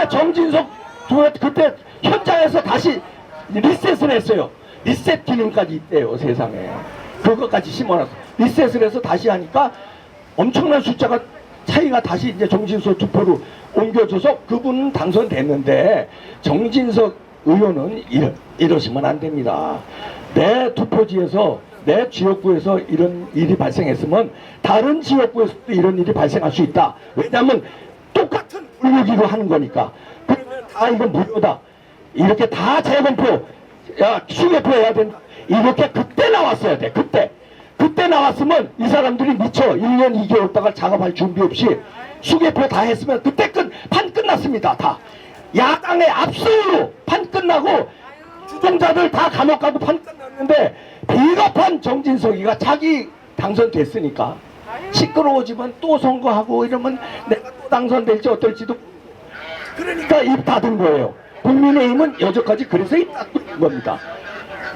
그때 정진석 그때 현장에서 다시 리셋을 했어요. 리셋 기능까지 있대요, 세상에. 그것까지 심어놨어. 리셋을 해서 다시 하니까 엄청난 숫자가 차이가 다시 이제 정진석 투표로 옮겨져서 그분은 당선됐는데, 정진석 의원은 이러시면 안 됩니다. 내 투표지에서, 내 지역구에서 이런 일이 발생했으면 다른 지역구에서도 이런 일이 발생할 수 있다. 왜냐하면 똑같은 분류기로 하는 거니까. 그러면 다 이건 무효다. 이렇게 다 재검표, 수개표 해야 된다. 이렇게 그때 나왔어야 돼. 그때 나왔으면 이 사람들이 미쳐 1년 2개월 동안 작업할 준비 없이 수개표 다 했으면 그때 판 끝났습니다. 다 야당의 압승으로 판 끝나고 주종자들 다 감옥 가고 판 끝났는데, 비겁한 정진석이가 자기 당선됐으니까 시끄러워지면 또 선거하고 이러면 내가 또 당선될지 어떨지도, 그러니까 입 닫은 거예요. 국민의힘은 여태까지 그래서 입 닫고 있는 겁니다.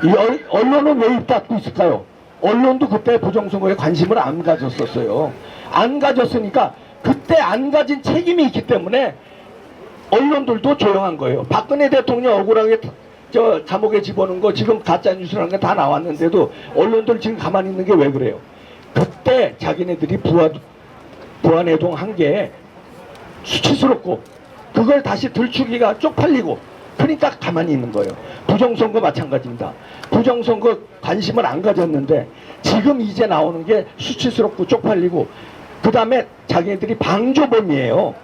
이 언론은 왜 입 닫고 있을까요? 언론도 그때 부정선거에 관심을 안 가졌었어요. 안 가졌으니까, 그때 안 가진 책임이 있기 때문에 언론들도 조용한 거예요. 박근혜 대통령 억울하게 감옥에 집어넣은 거, 지금 가짜뉴스라는 게 다 나왔는데도 언론들 지금 가만히 있는 게 왜 그래요? 그때 자기네들이 부안해동 한 게 수치스럽고 그걸 다시 들추기가 쪽팔리고, 그러니까 가만히 있는 거예요. 부정선거 마찬가지입니다. 부정선거 관심을 안 가졌는데 지금 이제 나오는 게 수치스럽고 쪽팔리고, 그 다음에 자기네들이 방조범이에요.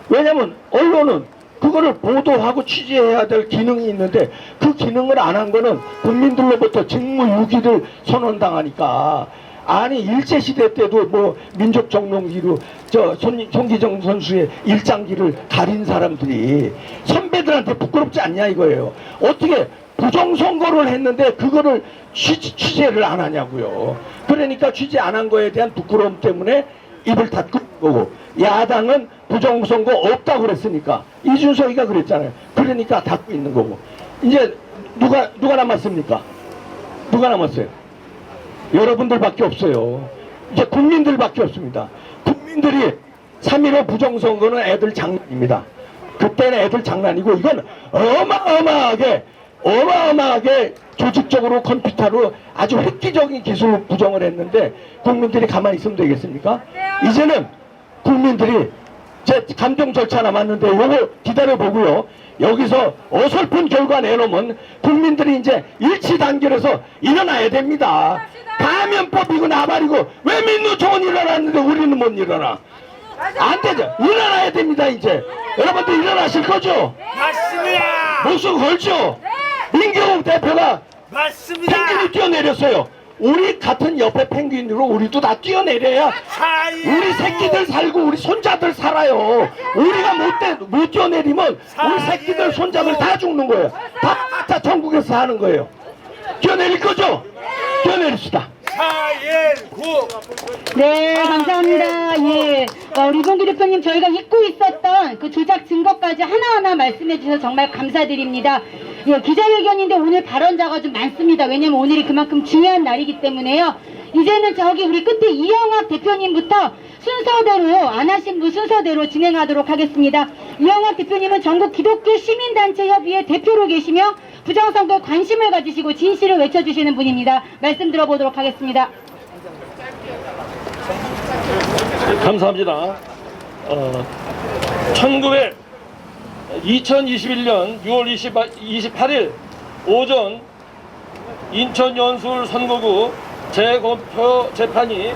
왜냐면 언론은 그거를 보도하고 취재해야 될 기능이 있는데 그 기능을 안 한 거는 국민들로부터 직무유기를 선언당하니까. 아니 일제시대 때도 뭐 민족정명기로 손기정 선수의 일장기를 가린 사람들이 선배들한테 부끄럽지 않냐 이거예요. 어떻게 부정선거를 했는데 그거를 취재를 안 하냐고요. 그러니까 취재 안 한 거에 대한 부끄러움 때문에 입을 닫고 있는 거고, 야당은 부정선거 없다고 그랬으니까, 이준석이가 그랬잖아요. 그러니까 닫고 있는 거고. 이제 누가 남았습니까? 누가 남았어요? 여러분들밖에 없어요. 이제 국민들밖에 없습니다. 국민들이 3.15 부정선거는 애들 장난입니다. 그때는 애들 장난이고, 이건 어마어마하게 조직적으로 컴퓨터로 아주 획기적인 기술로 부정을 했는데 국민들이 가만히 있으면 되겠습니까? 이제는 국민들이, 제 감정 절차 남았는데 요거 기다려보고요, 여기서 어설픈 결과 내놓으면 국민들이 이제 일치 단결해서 일어나야 됩니다. 감염법이고 나발이고 왜 민노총은 일어났는데 우리는 못 일어나? 안 되죠. 일어나야 됩니다. 이제 여러분들 일어나실 거죠? 맞습니다. 목숨 걸죠? 민경욱 대표가 맞습니다. 펭귄이 뛰어내렸어요. 우리 같은 옆에 펭귄으로 우리도 다 뛰어내려야 우리 새끼들 살고 우리 손자들 살아요. 우리가 못 뛰어내리면 우리 새끼들 손자들 다 죽는 거예요. 다 전국에서 하는 거예요. 뛰어내릴 거죠? 뛰어내립시다. 419. 네, 감사합니다. 예, 우리 이봉규 대표님, 저희가 잊고 있었던 그 조작 증거까지 하나하나 말씀해 주셔서 정말 감사드립니다. 예, 기자회견인데 오늘 발언자가 좀 많습니다. 왜냐면 오늘이 그만큼 중요한 날이기 때문에요. 이제는 저기 우리 끝에 이영학 대표님부터 순서대로, 안 하신 분 순서대로 진행하도록 하겠습니다. 이영학 대표님은 전국 기독교 시민단체 협의회 대표로 계시며 부정선거에 관심을 가지시고 진실을 외쳐주시는 분입니다. 말씀 들어보도록 하겠습니다. 감사합니다. 2021년 6월 28일 오전 인천 연수울 선거구 재검표 재판이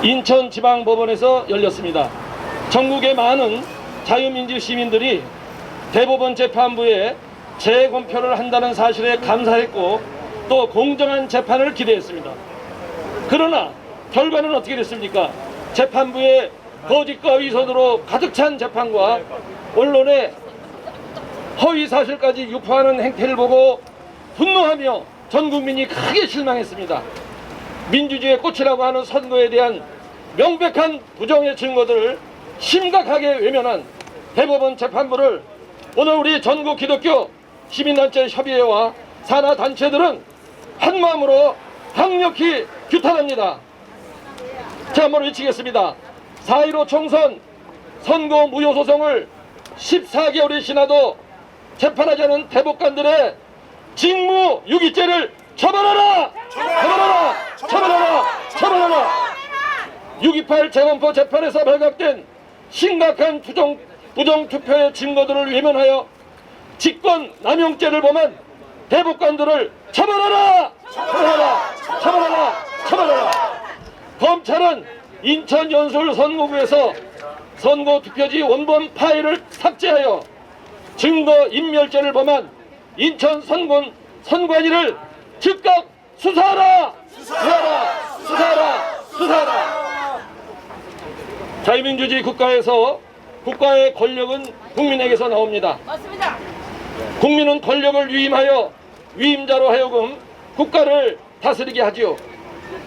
인천지방법원에서 열렸습니다. 전국의 많은 자유민주 시민들이 대법원 재판부에 재검표를 한다는 사실에 감사했고 또 공정한 재판을 기대했습니다. 그러나 결과는 어떻게 됐습니까? 재판부의 거짓과 위선으로 가득 찬 재판과 언론의 허위사실까지 유포하는 행태를 보고 분노하며 전 국민이 크게 실망했습니다. 민주주의의 꽃이라고 하는 선거에 대한 명백한 부정의 증거들을 심각하게 외면한 대법원 재판부를 오늘 우리 전국 기독교 시민단체 협의회와 산하단체들은 한마음으로 강력히 규탄합니다. 제가 한번 외치겠습니다. 4.15 총선 선거 무효 소송을 14개월이 지나도 재판하지 않은 대법관들의 직무유기죄를 처벌하라! 처벌하라! 처벌하라! 처벌하라! 6.28 재검표 재판에서 발각된 심각한 부정투표의 증거들을 외면하여 직권 남용죄를 범한 대법관들을 처벌하라! 처벌하라! 처벌하라! 처벌하라! 검찰은 인천 연수울 선거구에서 선거투표지 원본 파일을 삭제하여 증거인멸죄를 범한 인천 선관위를 즉각 수사하라! 수사하라! 수사하라! 수사하라! 자유민주주의 국가에서 국가의 권력은 국민에게서 나옵니다. 맞습니다. 국민은 권력을 위임하여 위임자로 하여금 국가를 다스리게 하지요.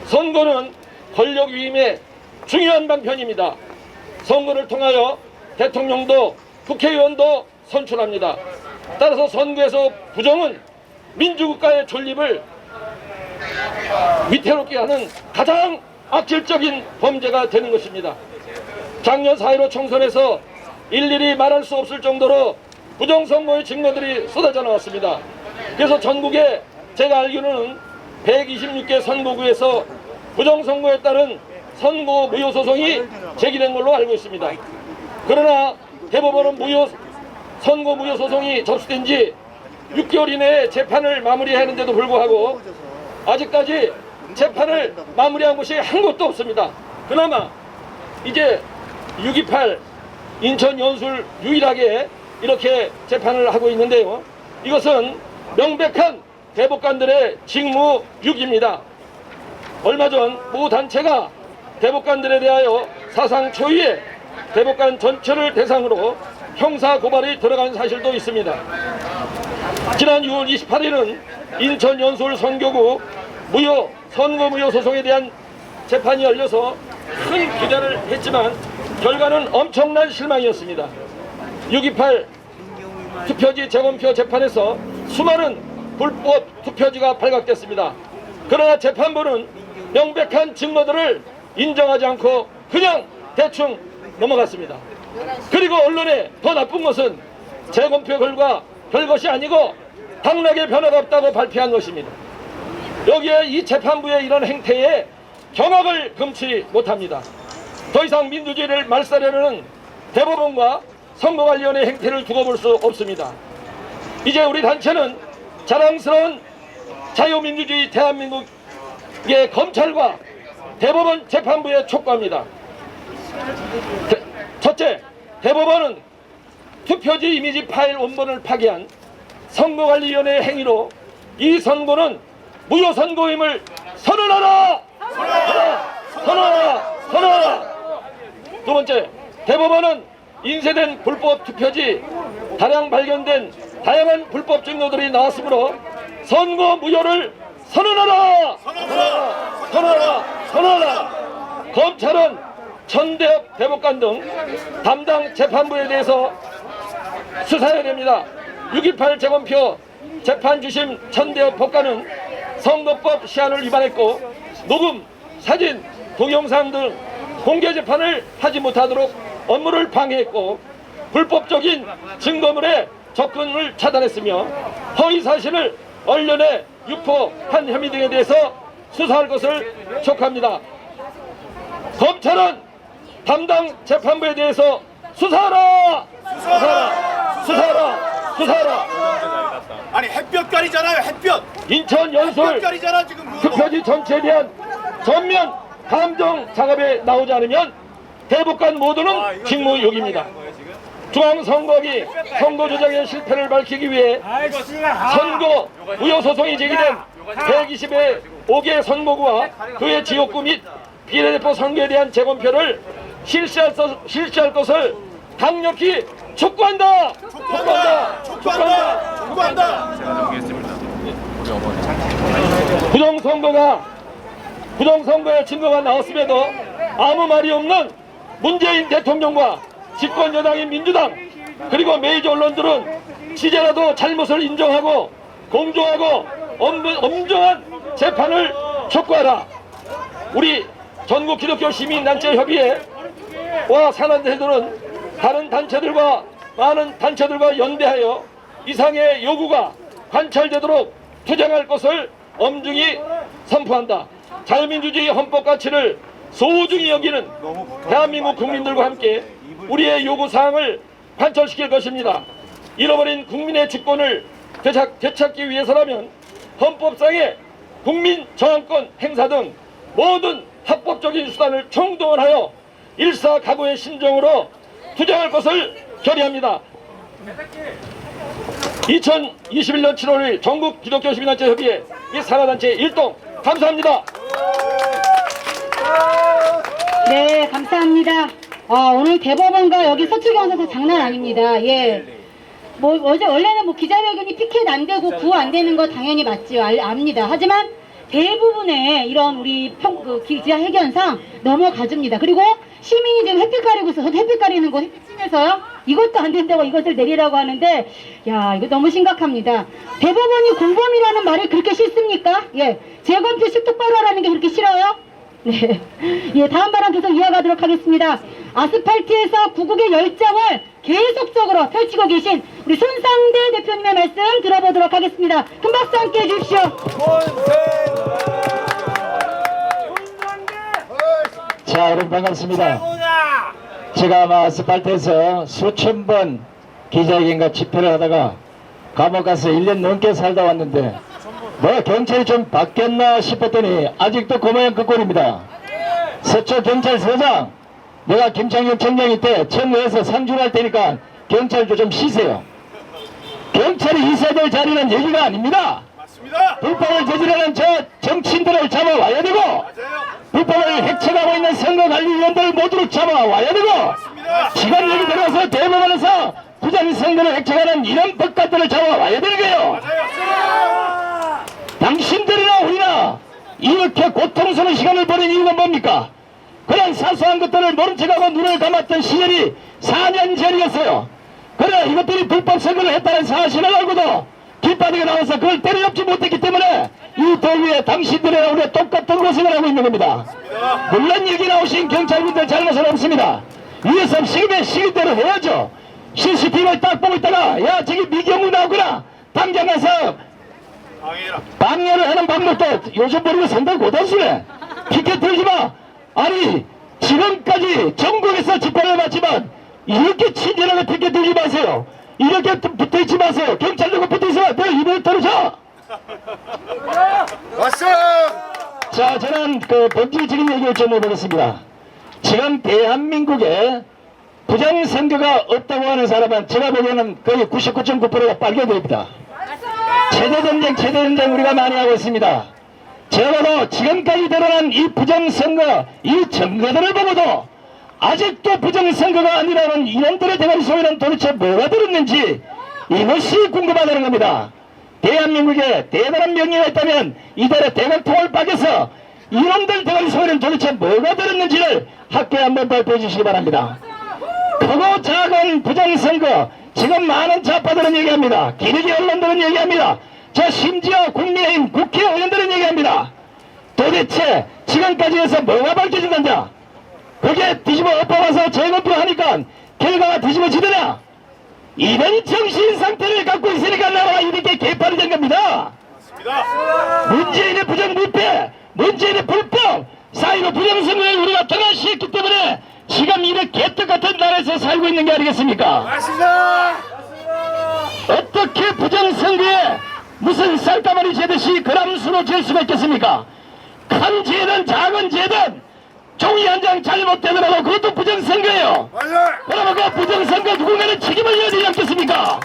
선거는 권력 위임의 중요한 방편입니다. 선거를 통하여 대통령도 국회의원도 선출합니다. 따라서 선거에서 부정은 민주국가의 존립을 위태롭게 하는 가장 악질적인 범죄가 되는 것입니다. 작년 4.15 총선에서 일일이 말할 수 없을 정도로 부정선거의 증거들이 쏟아져 나왔습니다. 그래서 전국에 제가 알기로는 126개 선거구에서 부정선거에 따른 선거 무효 소송이 제기된 걸로 알고 있습니다. 그러나 대법원은 선거 무효 소송이 접수된 지 6개월 이내에 재판을 마무리하는데도 불구하고 아직까지 재판을 마무리한 곳이 한 곳도 없습니다. 그나마 이제 6.28 인천 연수울 유일하게 이렇게 재판을 하고 있는데요. 이것은 명백한 대법관들의 직무유기입니다. 얼마 전 모 단체가 대법관들에 대하여 사상 초유의 대법관 전체를 대상으로 형사 고발이 들어간 사실도 있습니다. 지난 6월 28일은 인천 연수울 선교구 선거 무효 소송에 대한 재판이 열려서 큰 기대를 했지만 결과는 엄청난 실망이었습니다. 6.28 투표지 재검표 재판에서 수많은 불법 투표지가 발각됐습니다. 그러나 재판부는 명백한 증거들을 인정하지 않고 그냥 대충 넘어갔습니다. 그리고 언론에 더 나쁜 것은 재검표 결과 별것이 아니고 당락의 변화가 없다고 발표한 것입니다. 여기에 이 재판부의 이런 행태에 경악을 금치 못합니다. 더 이상 민주주의를 말살하려는 대법원과 선거관리위원회의 행태를 두고 볼 수 없습니다. 이제 우리 단체는 자랑스러운 자유민주주의 대한민국의 검찰과 대법원 재판부에 촉구합니다. 첫째, 대법원은 투표지 이미지 파일 원본을 파기한 선거관리위원회의 행위로 이 선거는 무효선거임을 선언하라! 선언하라! 선언하라! 두 번째, 대법원은 인쇄된 불법 투표지 다량 발견된 다양한 불법 증거들이 나왔으므로 선거 무효를 선언하라! 선언하라! 선언하라! 선언하라! 검찰은 천대엽 대법관 등 담당 재판부에 대해서 수사해야 됩니다. 6.28 재검표 재판 주심 천대엽 법관은 선거법 시한을 위반했고 녹음, 사진, 동영상 등 공개 재판을 하지 못하도록 업무를 방해했고 불법적인 증거물의 접근을 차단했으며 허위 사실을 언론에 유포한 혐의 등에 대해서 수사할 것을 촉구합니다. 검찰은 담당 재판부에 대해서 수사하라! 수사하라! 수사하라! 수사하라! 아니 햇볕깔이잖아요. 햇볕. 인천 연수울 햇볕깔이잖아 지금. 투표지 전체에 대한 전면 감정 작업에 나오지 않으면 대법관 모두는 직무유기입니다. 중앙선거위 선거 조작의 실패를 밝히기 위해 선거 무효 소송이 제기된 125개 선거구와 그의 지역구 및 비례대표 선거에 대한 재검표를 실시할 것을 강력히 촉구한다. 촉구한다. 촉구한다. 촉구한다. 부정선거의 증거가 나왔음에도 아무 말이 없는 문재인 대통령과 집권 여당인 민주당 그리고 메이저 언론들은 취재라도 잘못을 인정하고 공정하고 엄정한 재판을 촉구하라. 우리 전국 기독교 시민단체 협의회와 산하단체들은 다른 단체들과 많은 단체들과 연대하여 이상의 요구가 관철되도록 투쟁할 것을 엄중히 선포한다. 자유민주주의 헌법 가치를 소중히 여기는 대한민국 국민들과 함께 우리의 요구사항을 관철시킬 것입니다. 잃어버린 국민의 주권을 되찾기 위해서라면 헌법상의 국민 저항권 행사 등 모든 합법적인 수단을 총동원하여 일사각오의 심정으로 투쟁할 것을 결의합니다. 2021년 7월 1일 전국 기독교 시민단체 협의회 이 산하단체 일동 감사합니다. 네, 감사합니다. 오늘 대법원과 여기 서초경찰서 장난 아닙니다. 예. 원래는 기자회견이 피켓 안 되고 구호 안 되는 거 당연히 맞지요. 압니다. 하지만 대부분의 이런 우리 기자회견상 넘어가줍니다. 그리고 시민이 지금 햇빛 가리고 있어서 햇빛 가리는 거 햇빛 쬐면서요. 이것도 안 된다고 이것을 내리라고 하는데, 야, 이거 너무 심각합니다. 대법원이 공범이라는 말이 그렇게 싫습니까? 예. 재검 표시 똑바로 하라는 게 그렇게 싫어요? 네. 예, 다음 발언 계속 이어가도록 하겠습니다. 아스팔트에서 구국의 열정을 계속적으로 펼치고 계신 우리 손상대 대표님의 말씀 들어보도록 하겠습니다. 큰 박수 함께 해주십시오. 자, 여러분 반갑습니다. 제가 아마 아스팔트에서 수천 번 기자회견과 집회를 하다가 감옥 가서 1년 넘게 살다 왔는데 뭐 경찰이 좀 바뀌었나 싶었더니 아직도 그 모양 그 꼴입니다. 서초경찰서장, 내가 김창경 청장이 때 청구해서 상주할 테니까 경찰도 좀 쉬세요. 경찰이 있어야 될 자리는 여기가 아닙니다. 맞습니다. 불법을 저지르는 저 정치인들을 잡아와야 되고, 불법을 획책하고 있는 선거관리위원들 모두를 잡아와야 되고, 지금 여기 들어와서 대법원에서 부정선거를 획책하는 이런 법관들을 잡아와야 되는 거예요. 당신들이나 우리나 이렇게 고통스러운 시간을 보낸 이유가 뭡니까? 그런 사소한 것들을 모른 척하고 눈을 감았던 시절이 4년 전이었어요. 그러나 이것들이 불법 선거를 했다는 사실을 알고도 길바닥에 나와서 그걸 때려잡지 못했기 때문에 이 더위에 당신들이나 우리가 똑같은 고생을 하고 있는 겁니다. 물론 여기 나오신 경찰분들 잘못은 없습니다. 위에서 시기면 시기대로 해야죠. CCTV를 딱 보고 있다가 야 저기 미경우 나오구나, 당장 가서 방해를 하는 방법도 요즘 버리고 상당히 고단수네. 피켓 들지 마. 아니 지금까지 전국에서 집회를 해봤지만 이렇게 친절하게 피켓 들지 마세요. 이렇게 붙어있지 마세요. 경찰들과 붙어있으면 내 입을 털어줘. 왔어. 자, 저는 그 본질적인 얘기를 좀 해보겠습니다. 지금 대한민국에 부정선거가 없다고 하는 사람은 제가 보기에는 거의 99.9%가 빨개들입니다. 체제전쟁 우리가 많이 하고 있습니다. 제가 봐도 지금까지 드러난 이 부정선거, 이 증거들을 보고도 아직도 부정선거가 아니라는 이놈들의 대가리 속에는 도대체 뭐가 들었는지 이것이 궁금하다는 겁니다. 대한민국에 대단한 명예가 있다면 이달에 대각통을 빠져서 이놈들 대가리 속에는 도대체 뭐가 들었는지를 학교에 한번 발표해 주시기 바랍니다. 크고 작은 부정선거, 지금 많은 좌파들은 얘기합니다. 기레기 언론들은 얘기합니다. 저 심지어 국민의힘 국회의원들은 얘기합니다. 도대체 지금까지 해서 뭐가 밝혀진단자? 그게 뒤집어 엎어와서 재검표하니까 결과가 뒤집어지더냐? 이런 정신 상태를 갖고 있으니까 나라가 이렇게 개판이 된 겁니다. 문재인의 부정부패, 문재인의 불법, 4.15 부정선거를 우리가 등한시했기 때문에 지금 이런 개떡같은 나라에서 살고 있는 게 아니겠습니까? 어떻게 부정선거에 무슨 쌀가마리 재듯이 그람수로 질 수가 있겠습니까? 큰 죄든 작은 죄든 종이 한 장 잘못되더라도 그것도 부정선거예요. 그러면 그 부정선거 누군가는 책임을 져야 되지 않겠습니까?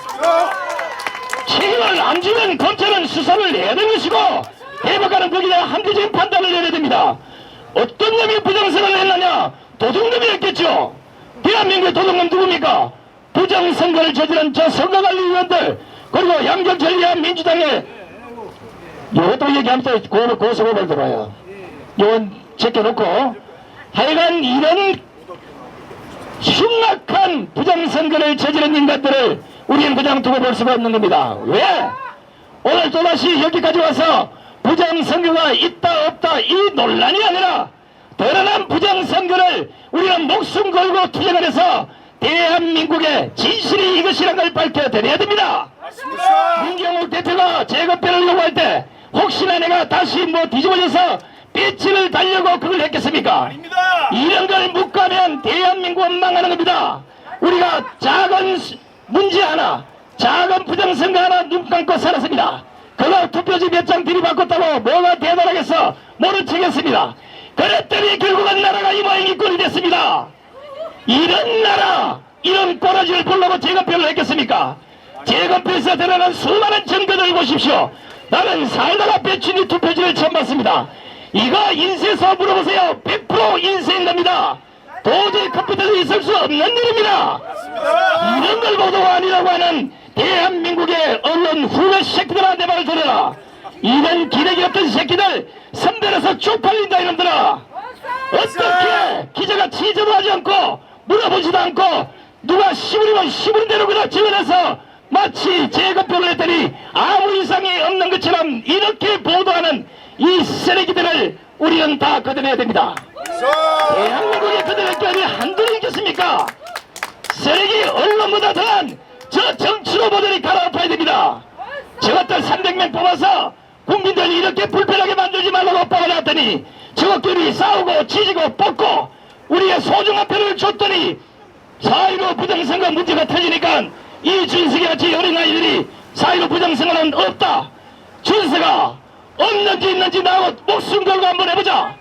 책임을 안 지면 검찰은 수사를 해야 되는 것이고 대법관은 거기에 대한 합리적인 판단을 내려야 됩니다. 어떤 놈이 부정선거를 했느냐? 도둑놈이 했겠죠. 대한민국의 도둑놈 누굽니까? 부정선거를 저지른 저 선거관리위원들, 그리고 양경철이야 민주당의 요것도 얘기하면 또 고소고발 들어와요. 요건 제껴놓고 하여간 이런 흉악한 부정선거를 저지른 인간들을 우리는 그냥 두고 볼 수가 없는 겁니다. 왜? 오늘 또다시 여기까지 와서 부정선거가 있다 없다 이 논란이 아니라 드러난 부정선거를 우리는 목숨 걸고 투쟁을 해서 대한민국의 진실이 이것이란 걸 밝혀드려야 됩니다. 문경욱 대표가 재검표를 요구할 때 혹시나 내가 다시 뭐 뒤집어져서 배치를 달려고 그걸 했겠습니까? 아닙니다. 이런 걸 묵과면 대한민국은 망하는 겁니다. 우리가 작은 문제 하나, 작은 부정선거 하나 눈 감고 살았습니다. 그거 투표지 몇 장 들이바꿨다고 뭐가 대단하겠어 모른 척했습니다. 그랬더니 결국은 나라가 이 모양이 꼴이 됐습니다. 이런 나라, 이런 꼬라지를 보려고 재검표를 했겠습니까? 재검표에서 드러난 수많은 증거들 보십시오. 나는 살다가 배춘이 투표지를 처음 봤습니다. 이거 인쇄소 물어보세요. 100% 인쇄인 겁니다. 도저히 컴퓨터에 있을 수 없는 일입니다. 이런 걸 보도가 아니라고 하는 대한민국의 언론 후배 새끼들아, 내 말 들어라. 이런 기레기 없던 새끼들 선별해서 쪽팔린다 이놈들아. 어떻게 기자가 취재도 하지 않고 물어보지도 않고 누가 시부리면 시부린 대로 그냥 집어내서 마치 재검표를 했더니 아무 이상이 없는 것처럼 이렇게 보도하는 이 쓰레기들을 우리는 다 걷어내야 됩니다. 대한민국에 걷어낼 게 아니 한둘이 있겠습니까? 쓰레기 언론보다 더한 저 정치로 보더니 갈아엎어야 됩니다. 저것들 300명 뽑아서 국민들 이렇게 불편하게 만들지 말라고 뽑아놨더니 저것들이 싸우고 지지고 뽑고 우리의 소중한 표를 줬더니 4.15 부정선거 문제가 터지니까 이 준석이 같이 어린아이들이 4.15 부정선거는 없다. 준석아, 없는지 있는지 나하고 목숨 걸고 한번 해보자.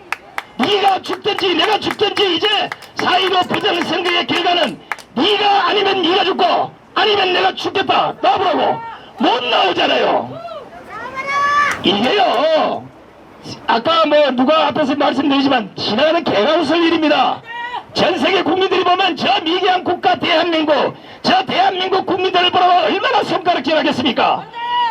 네가 죽든지 내가 죽든지 이제 4.15 부정선거의 결과는 네가 아니면 네가 죽고 아니면 내가 죽겠다. 나보라고 못 나오잖아요. 이게요, 아까 뭐 누가 앞에서 말씀드리지만 지나가는 개가 웃을 일입니다. 전 세계 국민들이 보면 저 미개한 국가 대한민국, 저 대한민국 국민들을 보라고 얼마나 손가락질하겠습니까?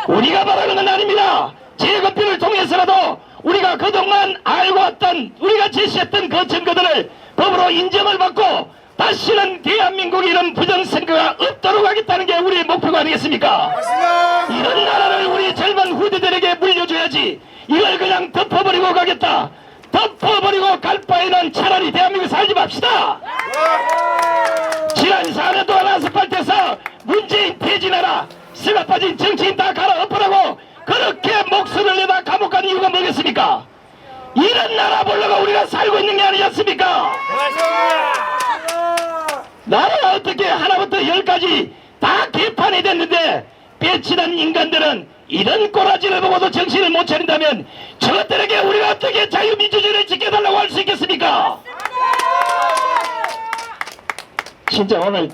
우리가 바라는 건 아닙니다. 재검표를 통해서라도 우리가 그동안 알고 왔던, 우리가 제시했던 그 증거들을 법으로 인정을 받고 다시는 대한민국에 이런 부정선거가 없도록 하겠다는 게 우리의 목표가 아니겠습니까? 이런 나라를 우리 젊은 후대들에게 물려줘야지. 이걸 그냥 덮어버리고 가겠다. 덮어버리고 갈 바에는 차라리 대한민국 살지 맙시다. 지난 4년 동안 아스팔트에서 문재인 퇴진하라, 쓰가 빠진 정치인 다 갈아엎으라고 그렇게 목소리를 내다 감옥 간 이유가 뭐겠습니까? 이런 나라 보려고 우리가 살고 있는 게 아니지 않습니까? 나라가 어떻게 하나부터 열까지 다 개판이 됐는데 배치된 인간들은 이런 꼬라지를 보고도 정신을 못 차린다면 저것들에게 우리가 어떻게 자유민주주의를 지켜달라고 할 수 있겠습니까? 진짜 오늘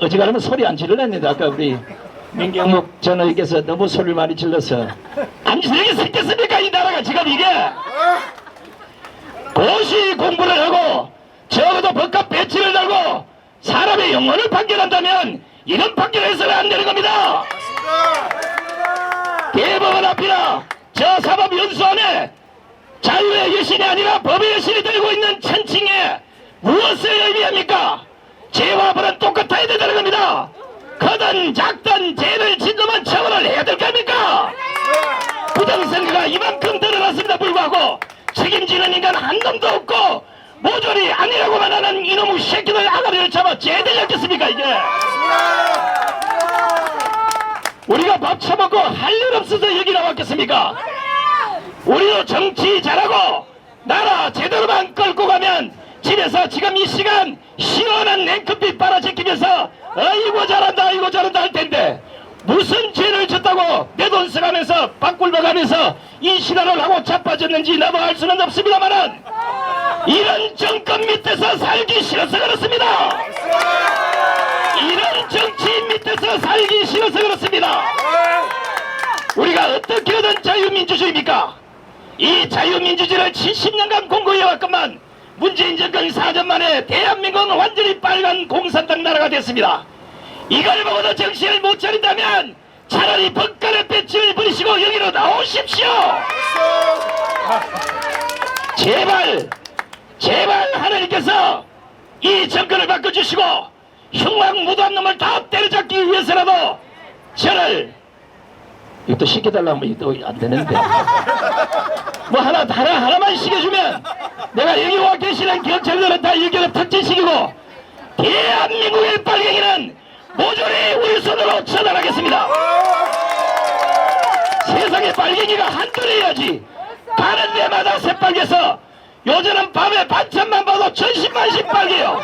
어지간하면 소리 안 질러냈는데 아까 우리 민경욱 전 의원께서 너무 소리를 많이 질러서 안 지르게 수 있겠습니까? 이 나라가 지금 이게 고시 공부를 하고 적어도 법과 배치를 달고 사람의 영혼을 판결한다면 이런 판결을 해서는 안 되는 겁니다. 대법원 앞이나 저 사법연수원에 자유의 여신이 아니라 법의 여신이 들고 있는 천칭에 무엇을 의미합니까? 죄와 벌은 똑같아야 된다는 겁니다. 크든 작든 죄를 진 놈은 처벌을 해야 될 겁니까? 부정선거가 이만큼 드러났습니다 불구하고 책임지는 인간 한 놈도 없고 모조리 아니라고만 하는 이놈의 새끼들 아가리를 잡아 죄들렸겠습니까 이게? 우리가 밥 처먹고 할 일 없어서 여기 나왔겠습니까? 우리도 정치 잘하고 나라 제대로만 끌고 가면 집에서 지금 이 시간 시원한 냉커피 빨아제끼면서 아이고 잘한다 아이고 잘한다 할 텐데 무슨 죄를 졌다고 내 돈 써가면서 밥꿀먹하면서 이 신화를 하고 자빠졌는지 나도 알 수는 없습니다만은 이런 정권 밑에서 살기 싫어서 그렇습니다. 이런 정치인 밑에서 살기 싫어서 그렇습니다. 우리가 어떻게 하든 자유민주주의입니까? 이 자유민주주의를 70년간 공고해왔건만 문재인 정권 4년 만에 대한민국은 완전히 빨간 공산당 나라가 됐습니다. 이걸 보고도 정신을 못 차린다면 차라리 법관의 배치를 버리시고 여기로 나오십시오. 제발 하나님께서 이 정권을 바꿔주시고 흉악무도한 놈을 다 때려잡기 위해서라도 저를 이것도 시켜달라면 이것도 안 되는데 뭐 하나만 시켜주면 내가 여기 와 계시는 경찰들은 다 여기를 특진시키고 대한민국의 빨갱이는 모조리 우리 손으로 처단하겠습니다. 세상에 빨갱이가 한둘이어야지. 가는 데마다 새빨개서 요즘은 밤에 반찬만 봐도 천신만신 빨개요.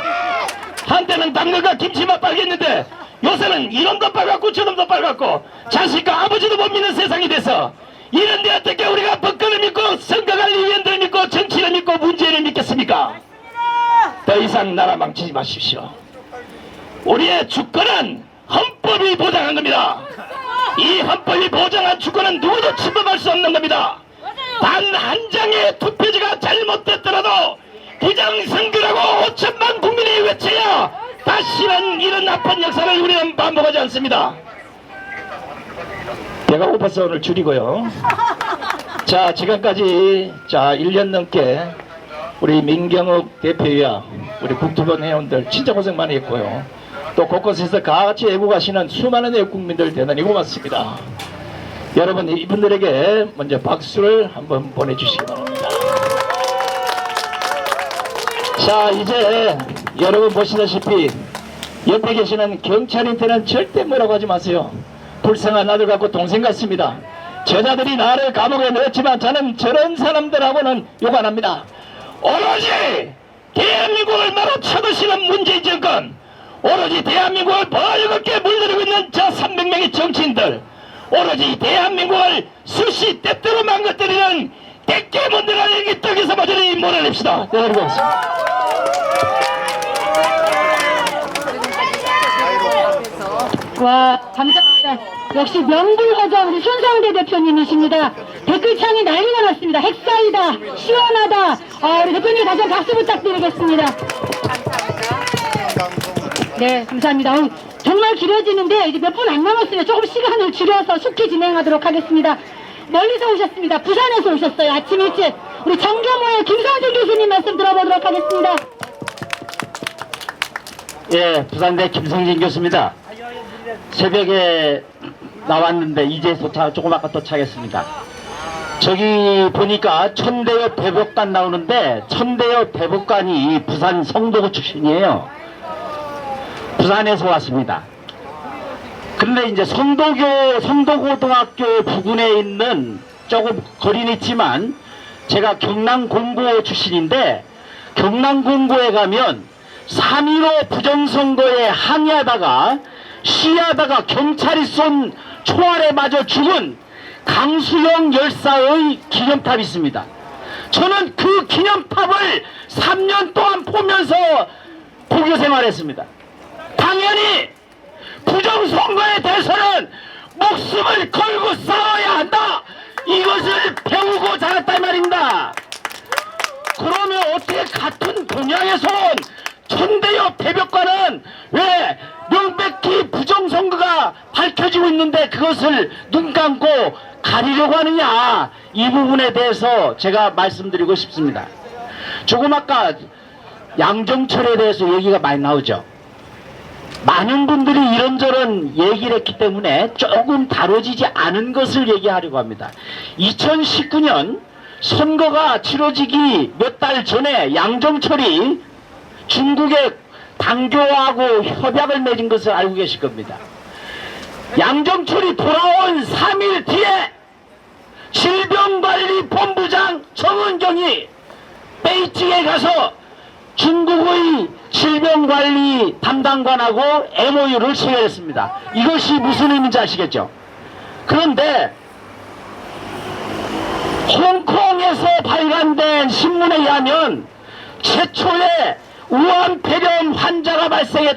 한때는 당근과 김치만 빨겠는데 요새는 이놈도 빨갛고 저놈도 빨갛고 자식과 아버지도 못 믿는 세상이 돼서 이런데 어떻게 우리가 법권을 믿고 선거관리위원들을 믿고 정치를 믿고 문재인을 믿겠습니까? 더 이상 나라 망치지 마십시오. 우리의 주권은 헌법이 보장한 겁니다. 이 헌법이 보장한 주권은 누구도 침범할 수 없는 겁니다. 단 한 장의 투표지가 잘못됐더라도 부정선거라고 5천만 국민이 외쳐야 다시는 이런 나쁜 역사를 우리는 반복하지 않습니다. 배가 고파서 오늘 줄이고요. 자, 지금까지 1년 넘게 우리 민경욱 대표와 우리 국토본 회원들 진짜 고생 많이 했고요. 또 곳곳에서 같이 애국하시는 수많은 애국민들 대단히 고맙습니다. 여러분 이분들에게 먼저 박수를 한번 보내주시기 바랍니다. 자, 이제 여러분 보시다시피 옆에 계시는 경찰한테는 절대 뭐라고 하지 마세요. 불쌍한 아들 같고 동생 같습니다. 저자들이 나를 감옥에 넣었지만 저는 저런 사람들하고는 욕 안 합니다. 오로지 대한민국을 말아 쳐드시는 문재인 정권, 오로지 대한민국을 벌겋게 물들이고 있는 저 300명의 정치인들, 오로지 대한민국을 수시 때때로 망가뜨리는 대깨문들을 이 땅에서 모조리 몰아냅시다. 네, 여러분. 와, 감사합니다. 역시 명불허전 우리 손성대 대표님이십니다. 댓글창이 난리가 났습니다. 핵사이다, 시원하다. 우리 대표님 다시 한번 박수 부탁드리겠습니다. 네, 감사합니다. 정말 길어지는데 이제 몇 분 안 남았습니다. 조금 시간을 줄여서 속히 진행하도록 하겠습니다. 멀리서 오셨습니다. 부산에서 오셨어요. 아침 일찍. 우리 정교모의 김성진 교수님 말씀 들어보도록 하겠습니다. 예, 부산대 김성진 교수입니다. 새벽에 나왔는데 이제 조금 아까 도착했습니다. 저기 보니까 천대엽 대법관 나오는데 천대엽 대법관이 부산 성도구 출신이에요. 부산에서 왔습니다. 근데 이제 성도고등학교 부근에 있는 조금 거리는 있지만 제가 경남공고 출신인데 경남공고에 가면 3.15 부정선거에 항의하다가 시위하다가 경찰이 쏜 총알에 맞아 죽은 강수영 열사의 기념탑이 있습니다. 저는 그 기념탑을 3년 동안 보면서 고교 생활했습니다. 당연히 부정선거에 대해서는 목숨을 걸고 싸워야 한다. 이것을 배우고 자랐단 말입니다. 그러면 어떻게 같은 동양에서 온 천대엽 대법관은 왜 명백히 부정선거가 밝혀지고 있는데 그것을 눈 감고 가리려고 하느냐, 이 부분에 대해서 제가 말씀드리고 싶습니다. 조금 아까 양정철에 대해서 얘기가 많이 나오죠. 많은 분들이 이런저런 얘기를 했기 때문에 조금 다뤄지지 않은 것을 얘기하려고 합니다. 2019년 선거가 치러지기 몇 달 전에 양정철이 중국의 당교하고 협약을 맺은 것을 알고 계실 겁니다. 양정철이 돌아온 3일 뒤에 질병관리본부장 정은경이 베이징에 가서 중국의 질병관리 담당관하고 MOU를 체결했습니다. 이것이 무슨 의미인지 아시겠죠? 그런데 홍콩에서 발간된 신문에 의하면 최초의 우한 폐렴 환자가 발생했다.